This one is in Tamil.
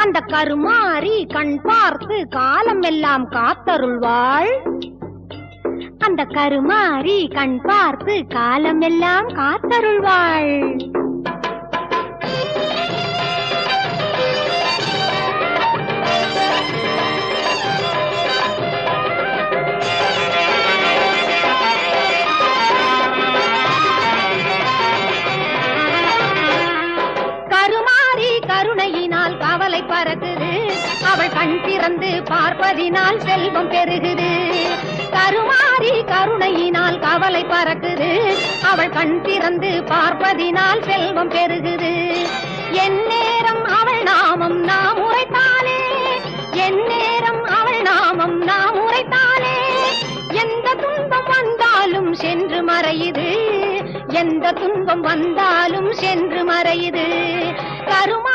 அந்த கருமாரி கண் பார்த்து காலம் எல்லாம் காத்தருள்வாள். அந்த கருமாரி கண் பார்த்து காலம் எல்லாம் காத்தருள்வாள். கருணையினால் கவலை பறக்குது, அவள் கண் திறந்து பார்ப்பதினால் செல்வம் பெருகுது. கருமாரி கருணையினால் கவலை பறக்குது, அவள் கண் திறந்து பார்ப்பதினால் செல்வம் பெருகுது. எந்நேரம் அவள் நாமம் நாம் உரைத்தாலே, எந்நேரம் அவள் நாமம் நாம் உரைத்தாலே, எந்த துன்பம் வந்தாலும் சென்று மறையுது, எந்த துன்பம் வந்தாலும் சென்று மறையுது. கருமா